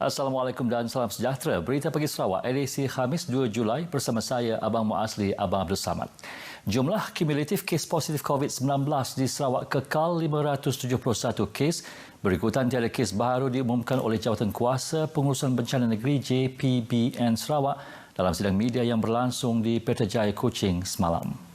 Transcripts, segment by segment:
Assalamualaikum dan salam sejahtera. Berita Pagi Sarawak, edisi Khamis 2 Julai bersama saya, Abang Muazli, Abang Abdul Samad. Jumlah kumulatif kes positif COVID-19 di Sarawak kekal 571 kes. Berikutan tiada kes baru diumumkan oleh Jawatankuasa Pengurusan Bencana Negeri JPBN Sarawak dalam sidang media yang berlangsung di Petrajaya, Kuching semalam.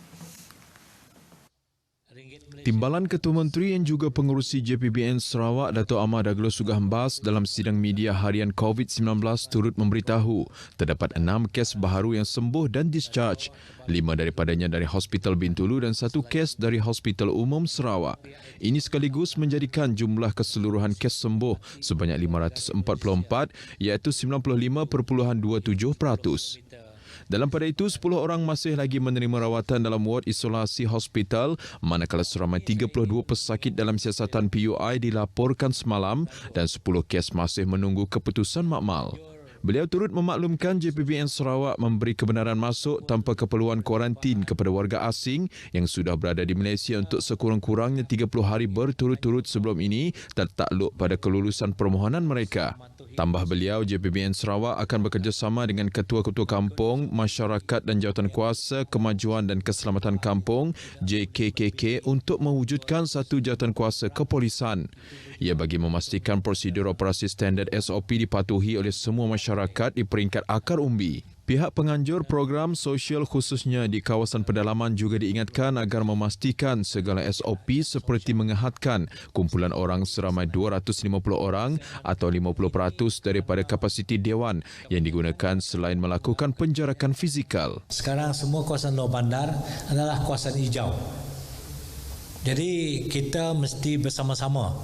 Timbalan Ketua Menteri yang juga pengurusi JPBN Sarawak, Dato' Ahmad Aglos Sugah Hembas dalam sidang media harian COVID-19 turut memberitahu terdapat 6 kes baharu yang sembuh dan discharge. 5 daripadanya dari Hospital Bintulu dan 1 kes dari Hospital Umum Sarawak. Ini sekaligus menjadikan jumlah keseluruhan kes sembuh sebanyak 544 iaitu 95.27%. Dalam pada itu, 10 orang masih lagi menerima rawatan dalam ward isolasi hospital, manakala seramai 32 pesakit dalam siasatan PUI dilaporkan semalam dan 10 kes masih menunggu keputusan makmal. Beliau turut memaklumkan JPBN Sarawak memberi kebenaran masuk tanpa keperluan kuarantin kepada warga asing yang sudah berada di Malaysia untuk sekurang-kurangnya 30 hari berturut-turut sebelum ini tertakluk pada kelulusan permohonan mereka. Tambah beliau, JPBN Sarawak akan bekerjasama dengan ketua-ketua kampung, masyarakat dan Jawatankuasa Kemajuan dan Keselamatan Kampung JKKK untuk mewujudkan satu jawatankuasa kepolisan. Ia bagi memastikan prosedur operasi standard SOP dipatuhi oleh semua masyarakat di peringkat akar umbi. Pihak penganjur program sosial khususnya di kawasan pedalaman juga diingatkan agar memastikan segala SOP seperti mengehatkan kumpulan orang seramai 250 orang atau 50% daripada kapasiti dewan yang digunakan selain melakukan penjarakan fizikal. Sekarang semua kawasan luar bandar adalah kawasan hijau. Jadi kita mesti bersama-sama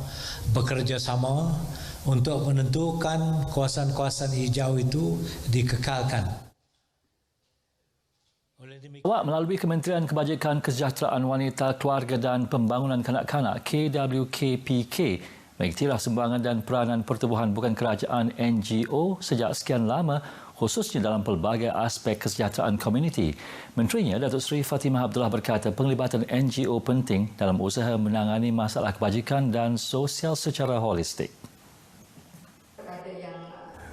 bekerjasama untuk menentukan kawasan-kawasan hijau itu dikekalkan. Sarawak melalui Kementerian Kebajikan Kesejahteraan Wanita, Keluarga dan Pembangunan Kanak-kanak KWKPK mengiktiraf sumbangan dan peranan pertubuhan bukan kerajaan NGO sejak sekian lama khususnya dalam pelbagai aspek kesejahteraan komuniti. Menterinya Datuk Seri Fatimah Abdullah berkata penglibatan NGO penting dalam usaha menangani masalah kebajikan dan sosial secara holistik.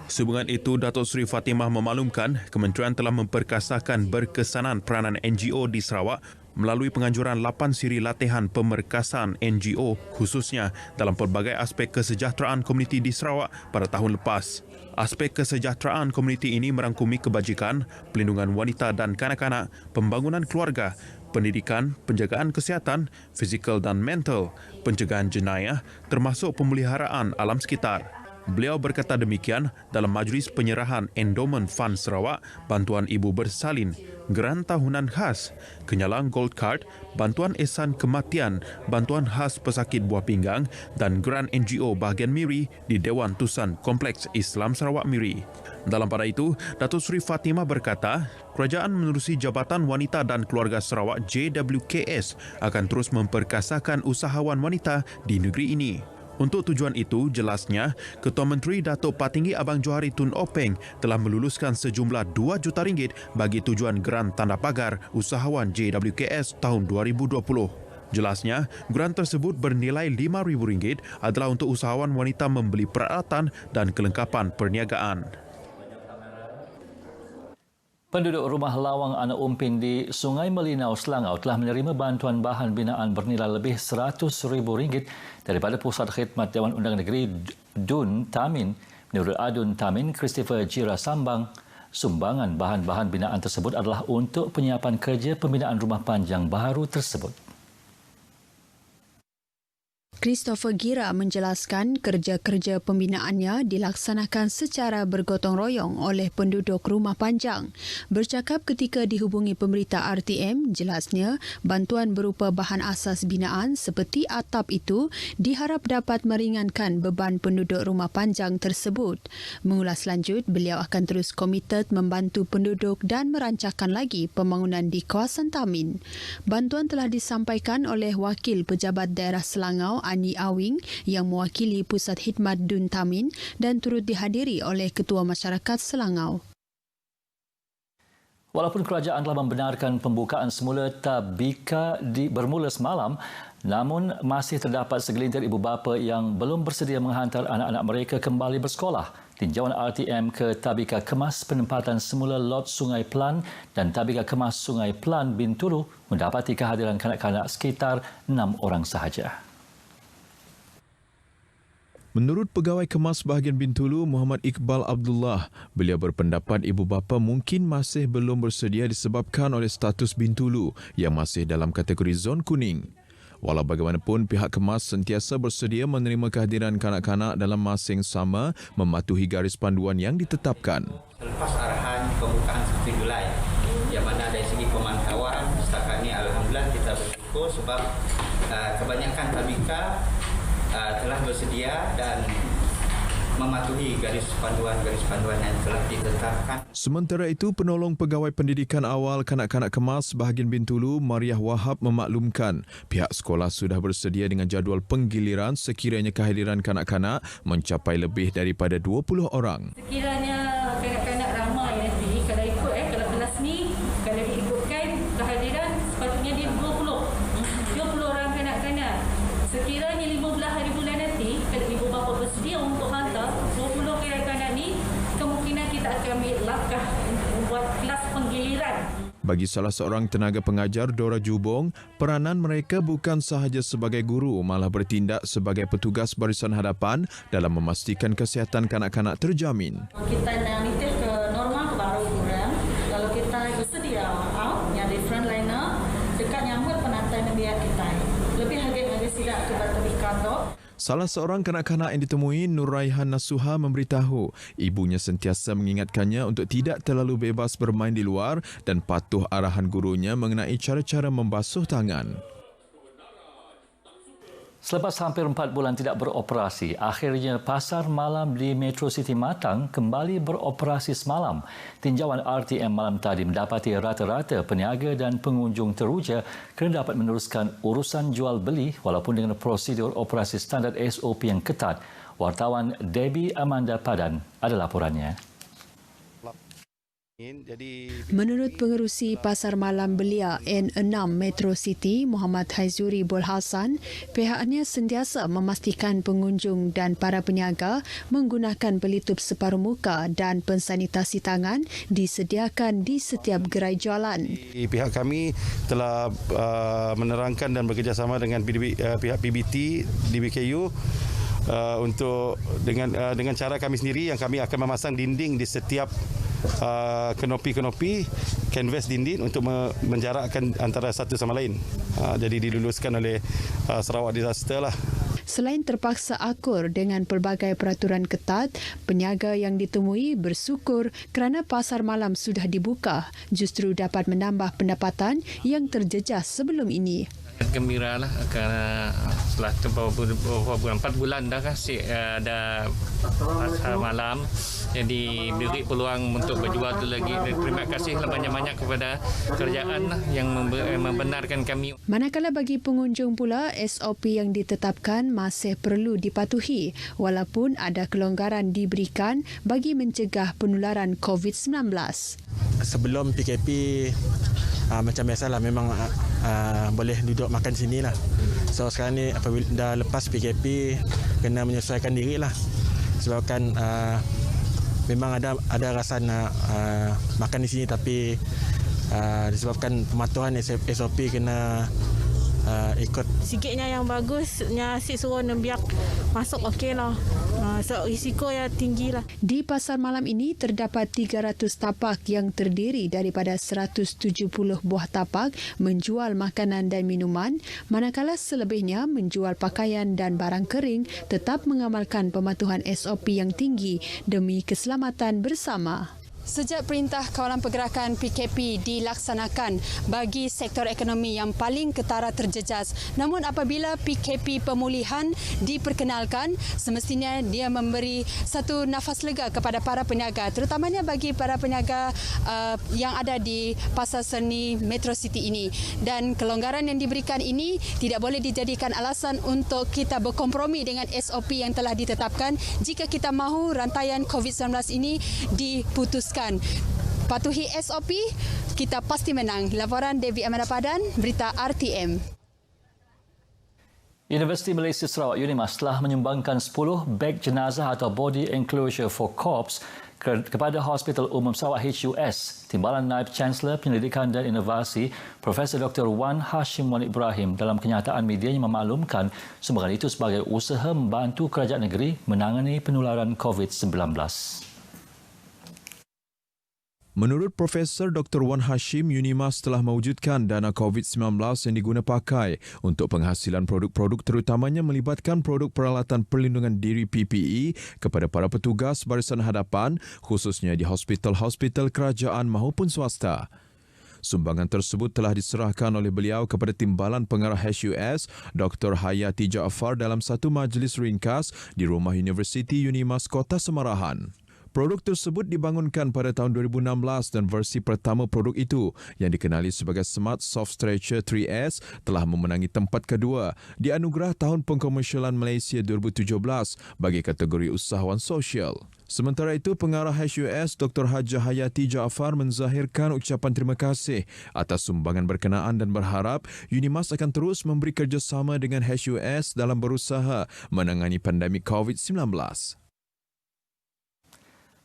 Sehubungan itu, Datuk Seri Fatimah memaklumkan kementerian telah memperkasakan berkesanan peranan NGO di Sarawak melalui penganjuran 8 siri latihan pemerkasaan NGO khususnya dalam pelbagai aspek kesejahteraan komuniti di Sarawak pada tahun lepas. Aspek kesejahteraan komuniti ini merangkumi kebajikan, pelindungan wanita dan kanak-kanak, pembangunan keluarga, pendidikan, penjagaan kesihatan, fizikal dan mental, pencegahan jenayah termasuk pemeliharaan alam sekitar. Beliau berkata demikian dalam majlis penyerahan Endowment Fund Sarawak, bantuan ibu bersalin, geran tahunan khas, kenyalang Gold Card, bantuan ehsan kematian, bantuan khas pesakit buah pinggang dan geran NGO bahagian Miri di Dewan Tusan Kompleks Islam Sarawak Miri. Dalam pada itu, Datuk Seri Fatimah berkata, kerajaan menerusi Jabatan Wanita dan Keluarga Sarawak JWKS akan terus memperkasakan usahawan wanita di negeri ini. Untuk tujuan itu, jelasnya, Ketua Menteri Datuk Patinggi Abang Johari Tun Openg telah meluluskan sejumlah RM2 juta bagi tujuan geran tanda pagar usahawan JWKS tahun 2020. Jelasnya, geran tersebut bernilai RM5,000 adalah untuk usahawan wanita membeli peralatan dan kelengkapan perniagaan. Penduduk rumah lawang anak umpin di Sungai Melinau, Selangau telah menerima bantuan bahan binaan bernilai lebih RM100,000 daripada Pusat Khidmat Dewan Undangan Negeri Dun Tamin. Menurut Adun Tamin, Christopher Jira Sambang, sumbangan bahan-bahan binaan tersebut adalah untuk penyiapan kerja pembinaan rumah panjang baharu tersebut. Christopher Gira menjelaskan kerja-kerja pembinaannya dilaksanakan secara bergotong royong oleh penduduk rumah panjang. Bercakap ketika dihubungi pemberita RTM, jelasnya bantuan berupa bahan asas binaan seperti atap itu diharap dapat meringankan beban penduduk rumah panjang tersebut. Mengulas lanjut, beliau akan terus komited membantu penduduk dan merancangkan lagi pembangunan di kawasan Tamin. Bantuan telah disampaikan oleh Wakil Pejabat Daerah Selangau Ani Awing yang mewakili Pusat Khidmat Dun Tamin dan turut dihadiri oleh Ketua Masyarakat Selangau. Walaupun kerajaan telah membenarkan pembukaan semula tabika bermula semalam, namun masih terdapat segelintir ibu bapa yang belum bersedia menghantar anak-anak mereka kembali bersekolah. Tinjauan RTM ke Tabika Kemas penempatan semula lot Sungai Pelan dan Tabika Kemas Sungai Pelan Bintulu mendapati kehadiran kanak-kanak sekitar 6 orang sahaja. Menurut Pegawai Kemas Bahagian Bintulu, Muhammad Iqbal Abdullah, beliau berpendapat ibu bapa mungkin masih belum bersedia disebabkan oleh status Bintulu yang masih dalam kategori zon kuning. Walau bagaimanapun, pihak Kemas sentiasa bersedia menerima kehadiran kanak-kanak dalam masa yang sama mematuhi garis panduan yang ditetapkan. Selepas arahan pembukaan 1 Julai, yang mana dari segi pemantauan, setakat ini Alhamdulillah kita bersyukur sebab kebanyakan tabika telah bersedia dan mematuhi garis panduan yang telah ditetapkan. Sementara itu, penolong pegawai pendidikan awal kanak-kanak Kemas Bahagian Bintulu, Mariah Wahab memaklumkan pihak sekolah sudah bersedia dengan jadual penggiliran sekiranya kehadiran kanak-kanak mencapai lebih daripada 20 orang. Sekiranya kanak-kanak ramai nanti, kalau ikut kalau kelas ni, kalau diikutkan kehadiran sepatutnya dia 20 orang kanak-kanak. Sekiranya 15 hari bulan nanti, kalau ibu bapa bersedia untuk hantar 20 kanak-kanak ni, kemungkinan kita akan ambil langkah buat kelas penggiliran. Bagi salah seorang tenaga pengajar, Dora Jubong, peranan mereka bukan sahaja sebagai guru, malah bertindak sebagai petugas barisan hadapan dalam memastikan kesihatan kanak-kanak terjamin. Kita nak nitip ke normal ke baru kurang. Kalau kita bersedia out, yang di frontliner, dekat nyambut penantai biar kita. Lebih harga silap ke Tabika tu. Salah seorang kanak-kanak yang ditemui, Nur Raihan Nasuha, memberitahu ibunya sentiasa mengingatkannya untuk tidak terlalu bebas bermain di luar dan patuh arahan gurunya mengenai cara-cara membasuh tangan. Selepas hampir 4 bulan tidak beroperasi, akhirnya pasar malam di Metro City Matang kembali beroperasi semalam. Tinjauan RTM malam tadi mendapati rata-rata peniaga dan pengunjung teruja kerana dapat meneruskan urusan jual beli walaupun dengan prosedur operasi standard SOP yang ketat. Wartawan Debbie Amanda Padan ada laporannya. Menurut pengerusi Pasar Malam Belia N6 Metro City, Muhammad Haizuri Bolhasan, pihaknya sentiasa memastikan pengunjung dan para peniaga menggunakan pelitup separuh muka dan pensanitasi tangan disediakan di setiap gerai jualan. Pihak kami telah menerangkan dan bekerjasama dengan pihak PBT, DBKU untuk dengan cara kami sendiri yang kami akan memasang dinding di setiap kenopi-kenopi kanvas dinding untuk menjarakkan antara satu sama lain. Jadi diluluskan oleh Sarawak Disaster lah. Selain terpaksa akur dengan pelbagai peraturan ketat, peniaga yang ditemui bersyukur kerana pasar malam sudah dibuka justru dapat menambah pendapatan yang terjejas sebelum ini. Gembira lah kerana setelah beberapa bulan, 4 bulan dah kasih ada pasar malam, jadi beri peluang untuk berjual tu lagi. Terima kasih banyak-banyak kepada kerajaan yang membenarkan kami. Manakala bagi pengunjung pula, SOP yang ditetapkan masih perlu dipatuhi walaupun ada kelonggaran diberikan bagi mencegah penularan COVID-19. Sebelum PKP macam biasalah memang boleh duduk makan sini lah. So sekarang ni apabila dah lepas PKP kena menyesuaikan diri lah. Sebabkan memang ada rasa nak makan di sini tapi disebabkan pematuhan SOP kena ikut. Sikitnya yang bagusnya asyik suruh biar masuk okey lah. So risiko yang tinggi lah. Di pasar malam ini terdapat 300 tapak yang terdiri daripada 170 buah tapak menjual makanan dan minuman, manakala selebihnya menjual pakaian dan barang kering tetap mengamalkan pematuhan SOP yang tinggi demi keselamatan bersama. Sejak Perintah Kawalan Pergerakan PKP dilaksanakan bagi sektor ekonomi yang paling ketara terjejas. Namun apabila PKP pemulihan diperkenalkan, semestinya dia memberi satu nafas lega kepada para peniaga, terutamanya bagi para peniaga yang ada di Pasar Seni Metro City ini. Dan kelonggaran yang diberikan ini tidak boleh dijadikan alasan untuk kita berkompromi dengan SOP yang telah ditetapkan jika kita mahu rantaian COVID-19 ini diputuskan. Patuhi SOP, kita pasti menang. Laporan Devi Amanda Padan, Berita RTM. Universiti Malaysia Sarawak UNIMAS telah menyumbangkan 10 beg jenazah atau body enclosure for corpse kepada Hospital Umum Sarawak HUS. Timbalan Naib Chancellor Penyelidikan dan Inovasi Profesor Dr. Wan Hashim Wan Ibrahim dalam kenyataan medianya memaklumkan sumbangan itu sebagai usaha membantu kerajaan negeri menangani penularan COVID-19. Menurut Profesor Dr. Wan Hashim, UNIMAS telah mewujudkan dana COVID-19 yang diguna pakai untuk penghasilan produk-produk terutamanya melibatkan produk peralatan perlindungan diri PPE kepada para petugas barisan hadapan khususnya di hospital-hospital kerajaan maupun swasta. Sumbangan tersebut telah diserahkan oleh beliau kepada Timbalan Pengarah HUS Dr. Hayati Jaafar dalam satu majlis ringkas di Rumah Universiti UNIMAS Kota Semarahan. Produk tersebut dibangunkan pada tahun 2016 dan versi pertama produk itu yang dikenali sebagai Smart Soft Stretcher 3S telah memenangi tempat kedua di Anugerah Tahun Pengkomersialan Malaysia 2017 bagi kategori usahawan sosial. Sementara itu, Pengarah HUS Dr. Hajah Hayati Jaafar menzahirkan ucapan terima kasih atas sumbangan berkenaan dan berharap UNIMAS akan terus memberi kerjasama dengan HUS dalam berusaha menangani pandemik COVID-19.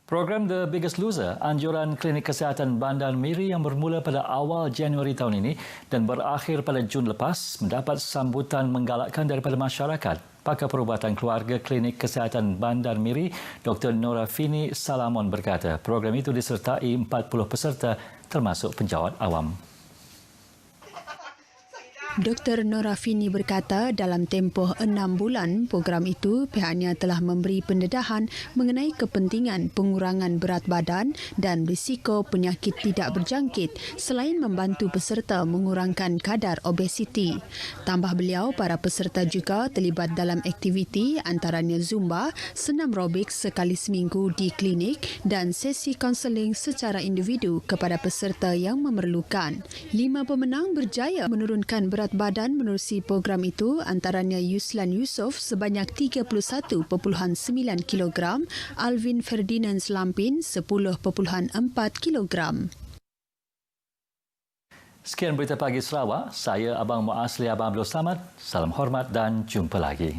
Program The Biggest Loser, anjuran Klinik Kesihatan Bandar Miri yang bermula pada awal Januari tahun ini dan berakhir pada Jun lepas, mendapat sambutan menggalakkan daripada masyarakat. Pakar Perubatan Keluarga Klinik Kesihatan Bandar Miri, Dr. Norafini Salamon berkata, program itu disertai 40 peserta termasuk penjawat awam. Dr. Norafini berkata dalam tempoh 6 bulan program itu pihaknya telah memberi pendedahan mengenai kepentingan pengurangan berat badan dan risiko penyakit tidak berjangkit selain membantu peserta mengurangkan kadar obesiti. Tambah beliau, para peserta juga terlibat dalam aktiviti antaranya Zumba, senam aerobik sekali seminggu di klinik dan sesi kaunseling secara individu kepada peserta yang memerlukan. 5 pemenang berjaya menurunkan berat badan menerusi program itu, antaranya Yuslan Yusof sebanyak 31.9 kg, Alvin Ferdinand Lampin 10.4 kg. Sekian Berita Pagi Sarawak. Saya Abang Muasli Abang Abdul Samad. Salam hormat dan jumpa lagi.